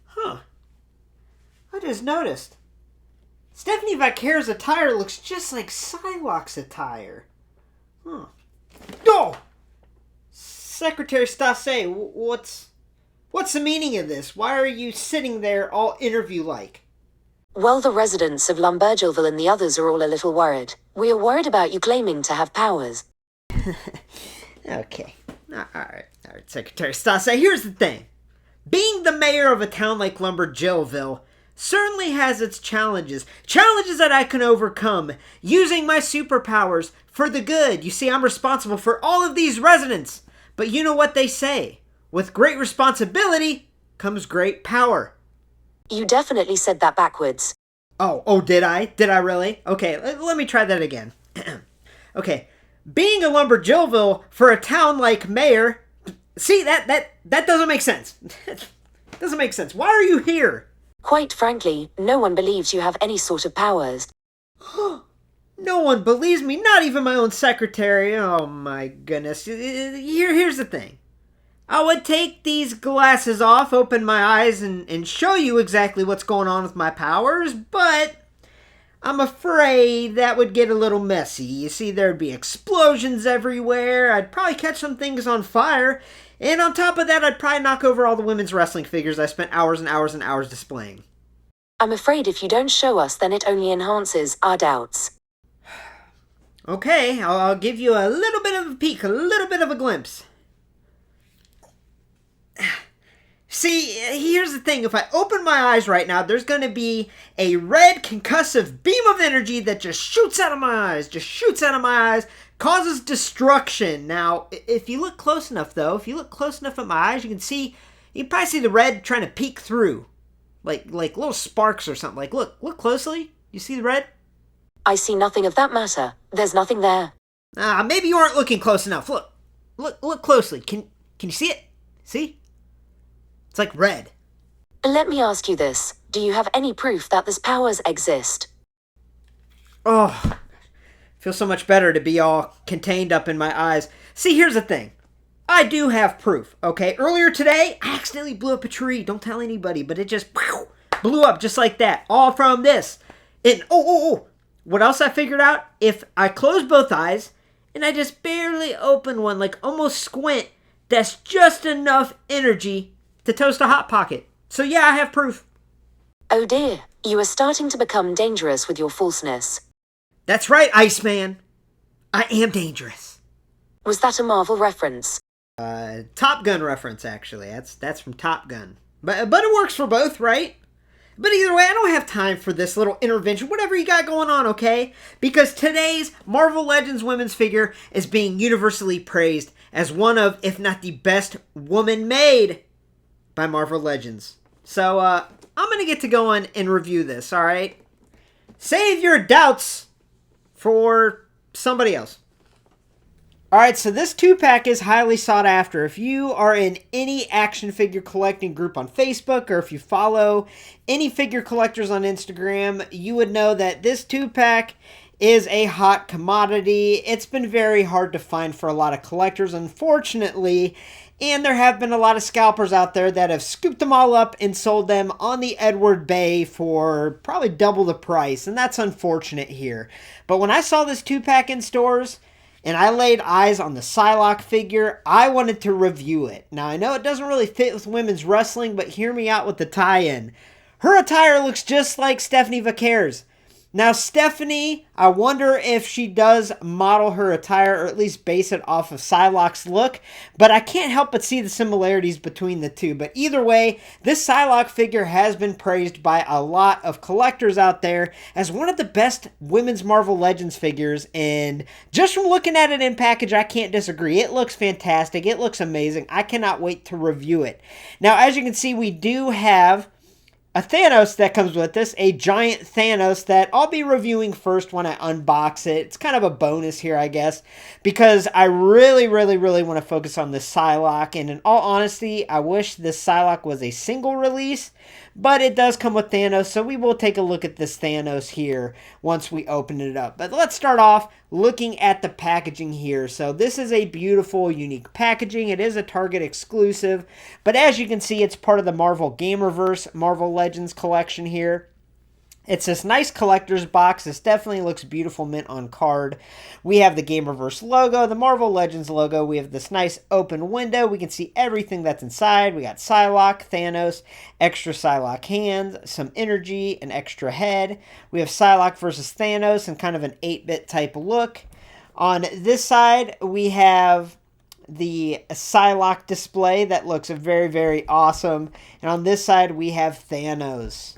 Huh. I just noticed. Stephanie Vaquer's attire looks just like Psylocke's attire. Huh. Oh! Secretary Stase, what's the meaning of this? Why are you sitting there all interview-like? Well, the residents of Lumbergillville and the others are all a little worried. We are worried about you claiming to have powers. Okay. Alright, Secretary Stase, here's the thing. Being the mayor of a town like Lumbergillville certainly has its challenges. Challenges that I can overcome using my superpowers for the good. You see, I'm responsible for all of these residents. But you know what they say. With great responsibility comes great power. You definitely said that backwards. Oh, did I? Did I really? Okay, let me try that again. Okay, being a Lumbergillville for a town like mayor... See, that doesn't make sense. Doesn't make sense. Why are you here? Quite frankly, no one believes you have any sort of powers. No one believes me, not even my own secretary. Oh my goodness. Here's the thing. I would take these glasses off, open my eyes, and show you exactly what's going on with my powers, but I'm afraid that would get a little messy. You see, there'd be explosions everywhere. I'd probably catch some things on fire. And on top of that, I'd probably knock over all the women's wrestling figures I spent hours and hours and hours displaying. I'm afraid if you don't show us, then it only enhances our doubts. Okay, I'll give you a little bit of a peek, a little bit of a glimpse. See, here's the thing. If I open my eyes right now, there's going to be a red concussive beam of energy that just shoots out of my eyes, causes destruction. Now, if you look close enough, though, at my eyes, you can probably see the red trying to peek through. Like little sparks or something. Like, look closely. You see the red? I see nothing of that matter. There's nothing there. Maybe you aren't looking close enough. Look closely. Can you see it? See? It's like red. Let me ask you this. Do you have any proof that these powers exist? Oh, feels so much better to be all contained up in my eyes. See, here's the thing. I do have proof, okay? Earlier today, I accidentally blew up a tree. Don't tell anybody, but it just blew up just like that. All from this. And, what else I figured out? If I close both eyes and I just barely open one, like almost squint, that's just enough energy to toast a Hot Pocket. So yeah, I have proof. Oh dear, you are starting to become dangerous with your falseness. That's right, Iceman. I am dangerous. Was that a Marvel reference? Top Gun reference, actually. That's from Top Gun. But it works for both, right? But either way, I don't have time for this little intervention, whatever you got going on, okay? Because today's Marvel Legends women's figure is being universally praised as one of, if not the best woman made by Marvel Legends. So, I'm going to get to going and review this, alright? Save your doubts for somebody else. Alright, so this 2-pack is highly sought after. If you are in any action figure collecting group on Facebook, or if you follow any figure collectors on Instagram, you would know that this 2-pack is a hot commodity. It's been very hard to find for a lot of collectors, unfortunately, and there have been a lot of scalpers out there that have scooped them all up and sold them on the Edward Bay for probably double the price, and that's unfortunate here. But when I saw this 2-pack in stores, and I laid eyes on the PSYLOCKE figure, I wanted to review it. Now, I know it doesn't really fit with women's wrestling, but hear me out with the tie-in. Her attire looks just like Stephanie Vaquer's. Now, Stephanie, I wonder if she does model her attire, or at least base it off of PSYLOCKE's look, but I can't help but see the similarities between the two. But either way, this PSYLOCKE figure has been praised by a lot of collectors out there as one of the best women's Marvel Legends figures, and just from looking at it in package, I can't disagree. It looks fantastic. It looks amazing. I cannot wait to review it. Now, as you can see, we do have a Thanos that comes with this, a giant Thanos that I'll be reviewing first when I unbox it. It's kind of a bonus here, I guess, because I really want to focus on this PSYLOCKE, and in all honesty, I wish this PSYLOCKE was a single release, but it does come with Thanos, so we will take a look at this Thanos here once we open it up. But let's start off looking at the packaging here. So this is a beautiful, unique packaging. It is a Target exclusive, but as you can see, it's part of the Marvel Gamerverse Marvel Legends collection here. It's this nice collector's box. This definitely looks beautiful mint on card. We have the Gamerverse logo, the Marvel Legends logo. We have this nice open window. We can see everything that's inside. We got Psylocke, Thanos, extra Psylocke hands, some energy, an extra head. We have Psylocke versus Thanos and kind of an 8-bit type look. On this side, we have the Psylocke display that looks very, very awesome. And on this side, we have Thanos.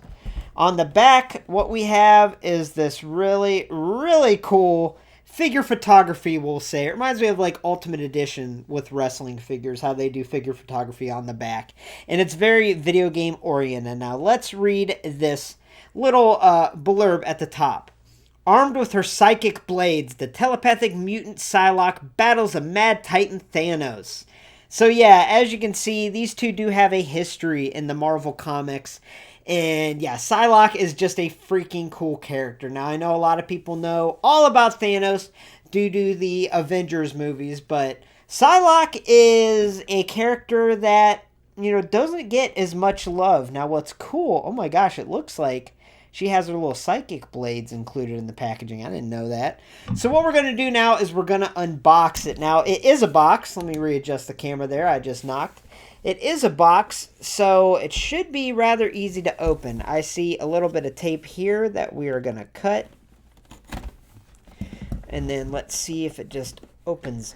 On the back, what we have is this really, really cool figure photography, we'll say. It reminds me of like Ultimate Edition with wrestling figures, how they do figure photography on the back. And it's very video game oriented. Now, let's read this little blurb at the top. Armed with her psychic blades, the telepathic mutant Psylocke battles a mad titan Thanos. So yeah, as you can see, these two do have a history in the Marvel Comics. And yeah, Psylocke is just a freaking cool character. Now, I know a lot of people know all about Thanos due to the Avengers movies, but Psylocke is a character that, you know, doesn't get as much love. Now, what's cool, oh my gosh, it looks like she has her little psychic blades included in the packaging. I didn't know that. So what we're going to do now is we're going to unbox it. Now, it is a box. Let me readjust the camera there. I just knocked. It is a box, so it should be rather easy to open. I see a little bit of tape here that we are going to cut. And then let's see if it just opens.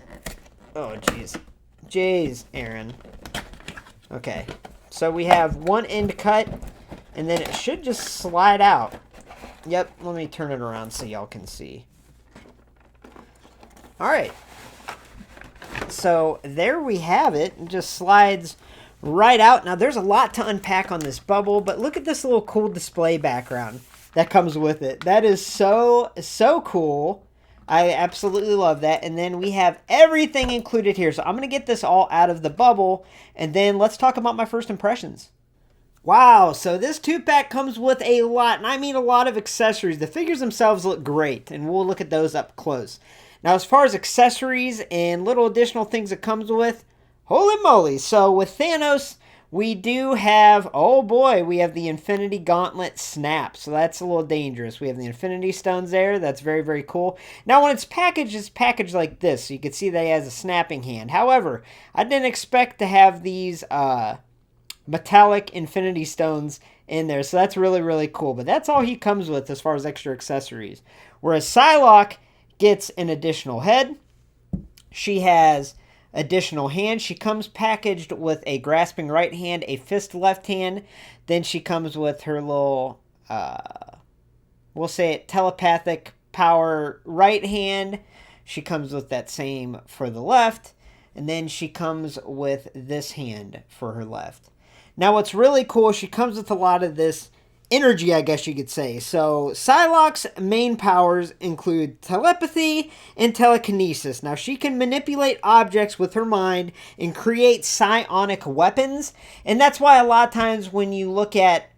Oh, jeez. Jeez, Aaron. Okay, so we have one end cut, and then it should just slide out. Yep, let me turn it around so y'all can see. All right. So there we have it. It just slides right out. Now there's a lot to unpack on this bubble, but look at this little cool display background that comes with it. That is so cool. I absolutely love that. And then we have everything included here. So I'm going to get this all out of the bubble, and then let's talk about my first impressions. Wow, so this 2-pack comes with a lot, and I mean a lot of accessories. The figures themselves look great, and we'll look at those up close. Now, as far as accessories and little additional things it comes with, holy moly. So with Thanos, we do have, oh boy, we have the Infinity Gauntlet Snap. So that's a little dangerous. We have the Infinity Stones there. That's very, very cool. Now, when it's packaged like this. So you can see that he has a snapping hand. However, I didn't expect to have these metallic Infinity Stones in there. So that's really, really cool. But that's all he comes with as far as extra accessories. Whereas Psylocke gets an additional head. She has additional hands. She comes packaged with a grasping right hand, a fist left hand. Then she comes with her little, we'll say it, telepathic power right hand. She comes with that same for the left. And then she comes with this hand for her left. Now what's really cool, she comes with a lot of this energy, I guess you could say. So Psylocke's main powers include telepathy and telekinesis. Now she can manipulate objects with her mind and create psionic weapons. And that's why a lot of times when you look at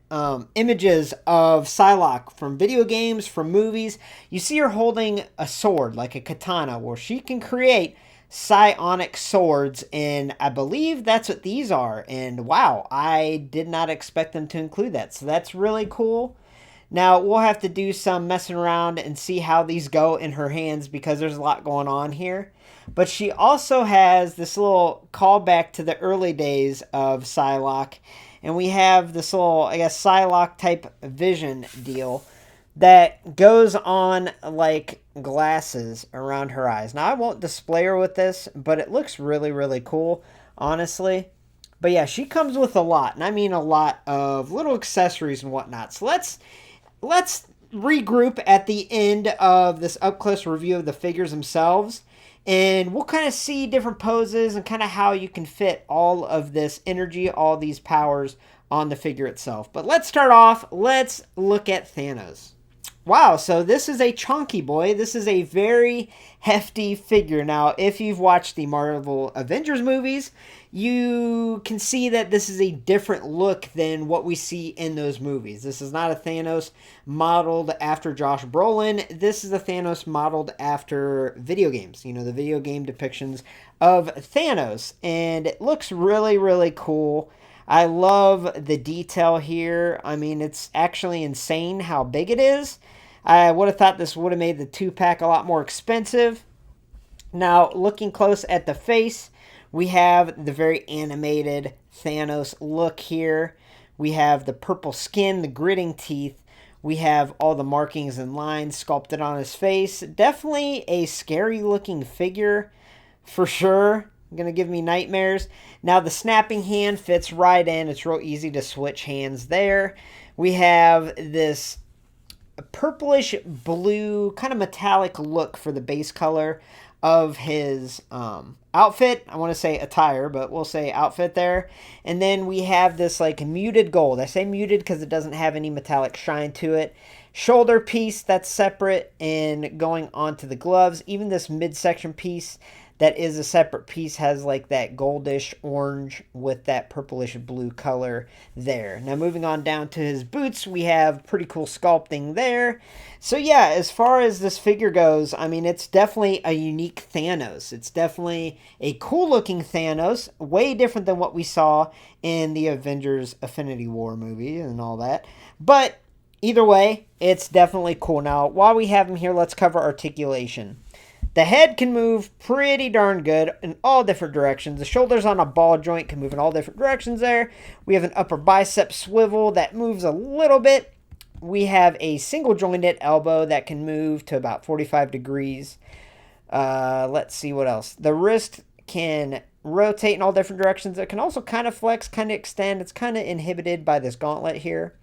images of Psylocke from video games, from movies, you see her holding a sword like a katana, where she can create psionic swords, and I believe that's what these are. And wow, I did not expect them to include that, so that's really cool. Now we'll have to do some messing around and see how these go in her hands, because there's a lot going on here. But she also has this little callback to the early days of Psylocke, and we have this little, I guess, Psylocke type vision deal that goes on like glasses around her eyes. Now, I won't display her with this, but it looks really, really cool, honestly. But yeah, she comes with a lot, and I mean a lot of little accessories and whatnot. So let's regroup at the end of this up-close review of the figures themselves, and we'll kind of see different poses and kind of how you can fit all of this energy, all these powers on the figure itself. But let's start off, let's look at Thanos. Wow, so this is a chunky boy. This is a very hefty figure. Now, if you've watched the Marvel Avengers movies, you can see that this is a different look than what we see in those movies. This is not a Thanos modeled after Josh Brolin. This is a Thanos modeled after video games. You know, the video game depictions of Thanos. And it looks really, really cool. I love the detail here. I mean, it's actually insane how big it is. I would have thought this would have made the 2-pack a lot more expensive. Now, looking close at the face, we have the very animated Thanos look here. We have the purple skin, the gritting teeth. We have all the markings and lines sculpted on his face. Definitely a scary looking figure for sure. Gonna give me nightmares. Now the snapping hand fits right in. It's real easy to switch hands there. We have this purplish blue kind of metallic look for the base color of his outfit. I want to say attire, but we'll say outfit there. And then we have this like muted gold. I say muted because it doesn't have any metallic shine to it. Shoulder piece that's separate and going onto the gloves. Even this midsection piece that is a separate piece has like that goldish orange with that purplish blue color there. Now moving on down to his boots, we have pretty cool sculpting there. So yeah, as far as this figure goes, I mean, it's definitely a unique Thanos. It's definitely a cool looking Thanos, way different than what we saw in the Avengers Infinity War movie and all that. But either way, it's definitely cool. Now, while we have him here, let's cover articulation. The head can move pretty darn good in all different directions. The shoulders on a ball joint can move in all different directions there. We have an upper bicep swivel that moves a little bit. We have a single jointed elbow that can move to about 45 degrees. Let's see what else. The wrist can rotate in all different directions. It can also kind of flex, kind of extend. It's kind of inhibited by this gauntlet here.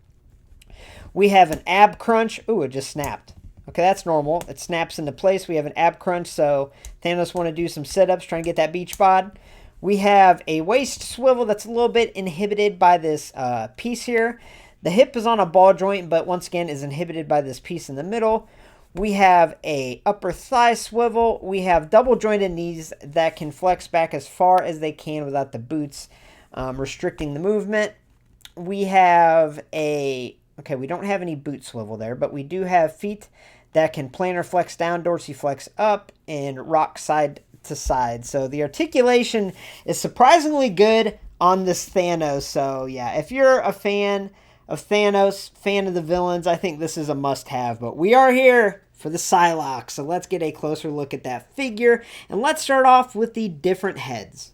We have an ab crunch. Ooh, it just snapped. Okay, that's normal. It snaps into place. We have an ab crunch, so Thanos want to do some sit-ups, trying to get that beach bod. We have a waist swivel that's a little bit inhibited by this piece here. The hip is on a ball joint, but once again is inhibited by this piece in the middle. We have a upper thigh swivel. We have double jointed knees that can flex back as far as they can without the boots restricting the movement. We have a... Okay, we don't have any boot swivel there, but we do have feet that can planar flex down, dorsiflex up, and rock side to side. So the articulation is surprisingly good on this Thanos. So yeah, if you're a fan of Thanos, fan of the villains, I think this is a must-have. But we are here for the PSYLOCKE, so let's get a closer look at that figure. And let's start off with the different heads.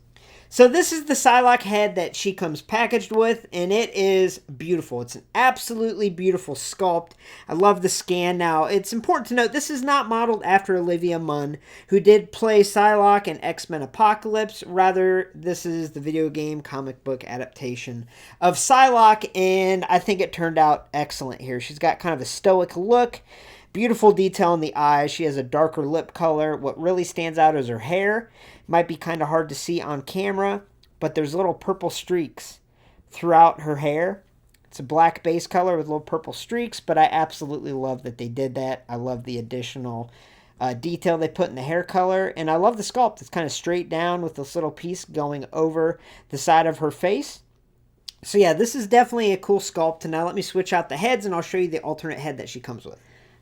So this is the PSYLOCKE head that she comes packaged with, and it is beautiful. It's an absolutely beautiful sculpt. I love the scan. Now, it's important to note this is not modeled after Olivia Munn, who did play PSYLOCKE in X-Men Apocalypse. Rather, this is the video game comic book adaptation of PSYLOCKE, and I think it turned out excellent here. She's got kind of a stoic look. Beautiful detail in the eyes. She has a darker lip color. What really stands out is her hair. Might be kind of hard to see on camera, but there's little purple streaks throughout her hair. It's a black base color with little purple streaks, but I absolutely love that they did that. I love the additional detail they put in the hair color, and I love the sculpt. It's kind of straight down with this little piece going over the side of her face. So yeah, this is definitely a cool sculpt. And now let me switch out the heads, and I'll show you the alternate head that she comes with.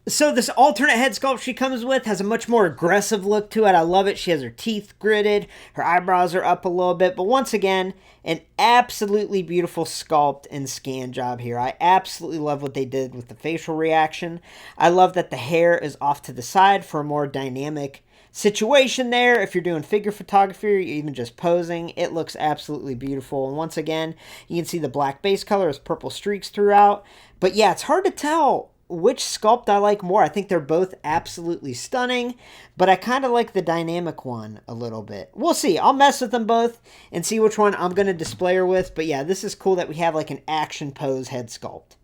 So this alternate head sculpt she comes with has a much more aggressive look to it. I love it. She has her teeth gritted. Her eyebrows are up a little bit. But once again, an absolutely beautiful sculpt and scan job here. I absolutely love what they did with the facial reaction. I love that the hair is off to the side for a more dynamic situation there. If you're doing figure photography or even just posing, it looks absolutely beautiful. And once again, you can see the black base color has purple streaks throughout. But yeah, it's hard to tell which sculpt I like more. I think they're both absolutely stunning, but I kind of like the dynamic one a little bit. We'll see. I'll mess with them both and see which one I'm going to display her with. But yeah, this is cool that we have like an action pose head sculpt.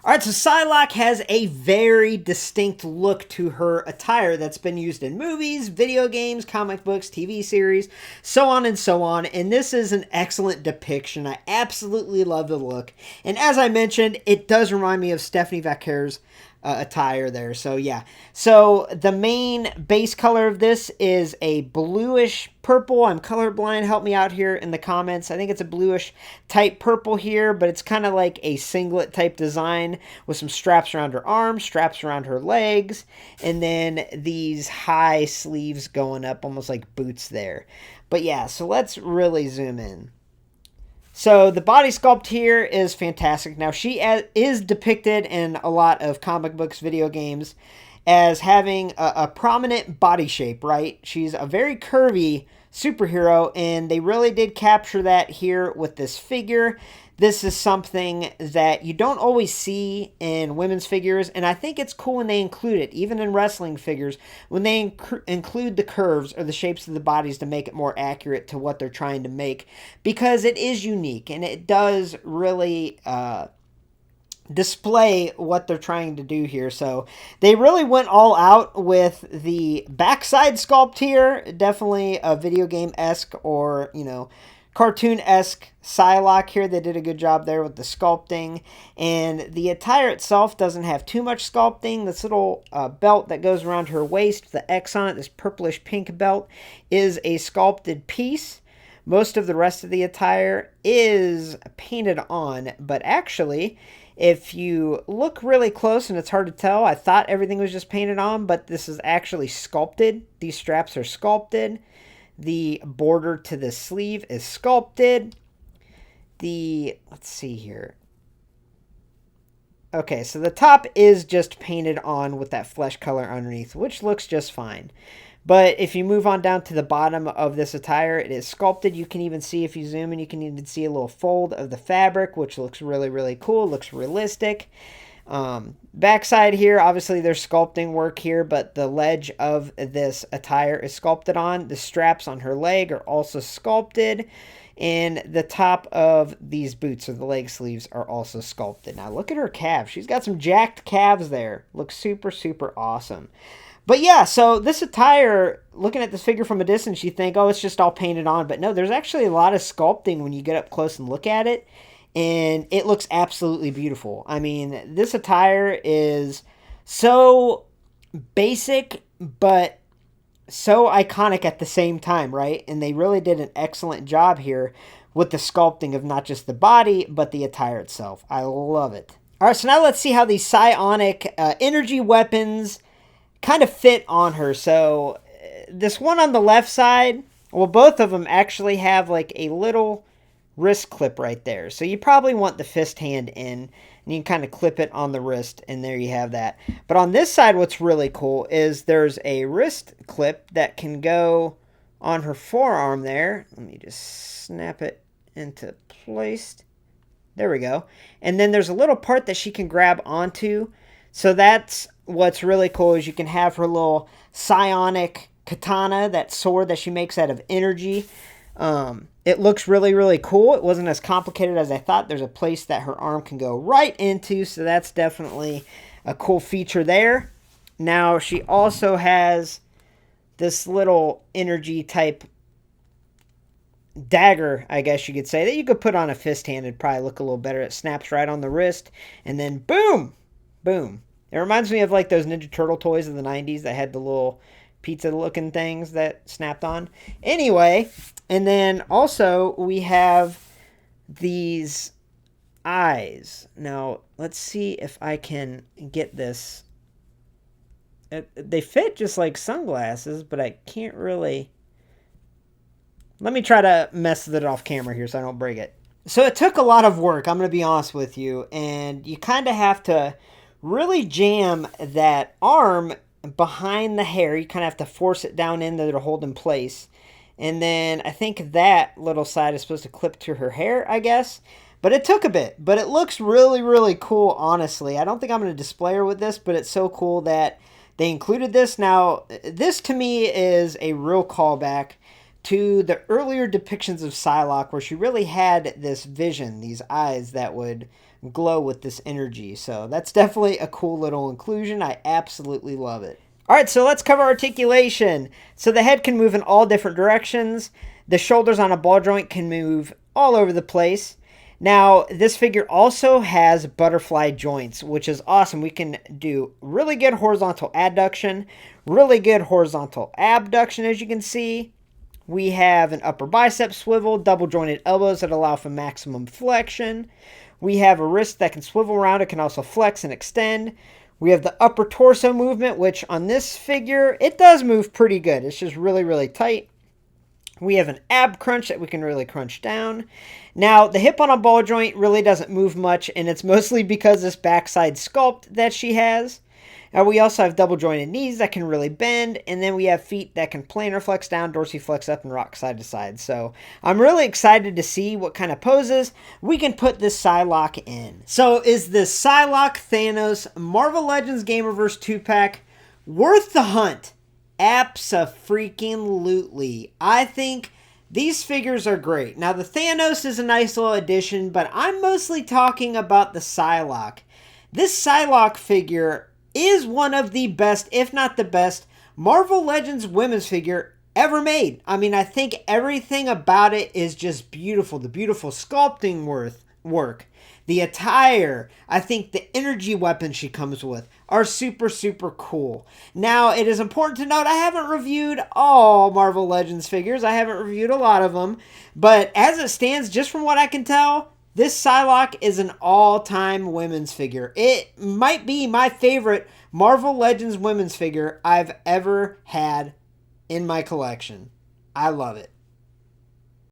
Alright, so PSYLOCKE has a very distinct look to her attire that's been used in movies, video games, comic books, TV series, so on and so on. And this is an excellent depiction. I absolutely love the look. And as I mentioned, it does remind me of Stephanie Vacquer's attire there. So yeah, so the main base color of this is a bluish purple. I'm colorblind, help me out here in the comments. I think it's a bluish type purple here, but it's kind of like a singlet type design with some straps around her arms, straps around her legs, and then these high sleeves going up almost like boots there. But yeah, so let's really zoom in. So the body sculpt here is fantastic. Now she is depicted in a lot of comic books, video games, as having a prominent body shape, right? She's a very curvy superhero, and they really did capture that here with this figure. This is something that you don't always see in women's figures, and I think it's cool when they include it, even in wrestling figures, when they include the curves or the shapes of the bodies to make it more accurate to what they're trying to make, because it is unique, and it does really display what they're trying to do here. So they really went all out with the backside sculpt here. Definitely a video game-esque or, you know, cartoon-esque PSYLOCKE here. They did a good job there with the sculpting. And the attire itself doesn't have too much sculpting. This little belt that goes around her waist, the X on it, this purplish pink belt, is a sculpted piece. Most of the rest of the attire is painted on, but actually, if you look really close, and it's hard to tell, I thought everything was just painted on, but this is actually sculpted. These straps are sculpted. The border to the sleeve is sculpted. Let's see here. Okay, so the top is just painted on with that flesh color underneath, which looks just fine. But if you move on down to the bottom of this attire, it is sculpted. You can even see, if you zoom in, you can even see a little fold of the fabric, which looks really, really cool. Looks realistic. Backside here, obviously there's sculpting work here, but the ledge of this attire is sculpted on. The straps on her leg are also sculpted. And the top of these boots, or the leg sleeves, are also sculpted. Now look at her calves. She's got some jacked calves there. Looks super, super awesome. But yeah, so this attire, looking at this figure from a distance, you think, oh, it's just all painted on. But no, there's actually a lot of sculpting when you get up close and look at it. And it looks absolutely beautiful. I mean, this attire is so basic, but so iconic at the same time, right? And they really did an excellent job here with the sculpting of not just the body, but the attire itself. I love it. All right, so now let's see how these psionic energy weapons kind of fit on her. So this one on the left side, well, both of them actually have like a little wrist clip right there. So you probably want the fist hand in, and you can kind of clip it on the wrist, and there you have that. But on this side, what's really cool is there's a wrist clip that can go on her forearm there. Let me just snap it into place. There we go. And then there's a little part that she can grab onto. So that's what's really cool, is you can have her little psionic katana, that sword that she makes out of energy. It looks really, really cool. It wasn't as complicated as I thought. There's a place that her arm can go right into, so that's definitely a cool feature there. Now, she also has this little energy type dagger, I guess you could say, that you could put on a fist hand. It'd probably look a little better. It snaps right on the wrist, and then boom, boom. It reminds me of like those Ninja Turtle toys of the 90s that had the little pizza-looking things that snapped on. Anyway, and then also we have these eyes. Now, let's see if I can get this. They fit just like sunglasses, but I can't really. Let me try to mess with it off camera here so I don't break it. So it took a lot of work, I'm going to be honest with you, and you kind of have to really jam that arm behind the hair. You kind of have to force it down in there to hold in place. And then I think that little side is supposed to clip to her hair, I guess. But it took a bit. But it looks really, really cool, honestly. I don't think I'm going to display her with this, but it's so cool that they included this. Now, this to me is a real callback to the earlier depictions of PSYLOCKE, where she really had this vision, these eyes that would glow with this energy. So that's definitely a cool little inclusion. I absolutely love it. All right, so let's cover articulation. So the head can move in all different directions. The shoulders on a ball joint can move all over the place. Now, this figure also has butterfly joints, which is awesome. We can do really good horizontal adduction, really good horizontal abduction, as you can see. We have an upper bicep swivel, double jointed elbows that allow for maximum flexion. We have a wrist that can swivel around. It can also flex and extend. We have the upper torso movement, which on this figure, it does move pretty good. It's just really, really tight. We have an ab crunch that we can really crunch down. Now, the hip on a ball joint really doesn't move much, and it's mostly because this backside sculpt that she has. We also have double jointed knees that can really bend, and then we have feet that can planar flex down, dorsiflex up, and rock side to side. So I'm really excited to see what kind of poses we can put this Psylocke in. So is the Psylocke Thanos Marvel Legends Gamerverse 2-pack worth the hunt? Abso-freaking-lutely. I think these figures are great. Now, the Thanos is a nice little addition, but I'm mostly talking about the Psylocke. This Psylocke figure is one of the best, if not the best, Marvel Legends women's figure ever made. I mean, I think everything about it is just beautiful. The beautiful sculpting work, the attire, I think the energy weapons she comes with are super, super cool. Now, it is important to note I haven't reviewed all Marvel Legends figures. I haven't reviewed a lot of them. But as it stands, just from what I can tell, this Psylocke is an all-time women's figure. It might be my favorite Marvel Legends women's figure I've ever had in my collection. I love it.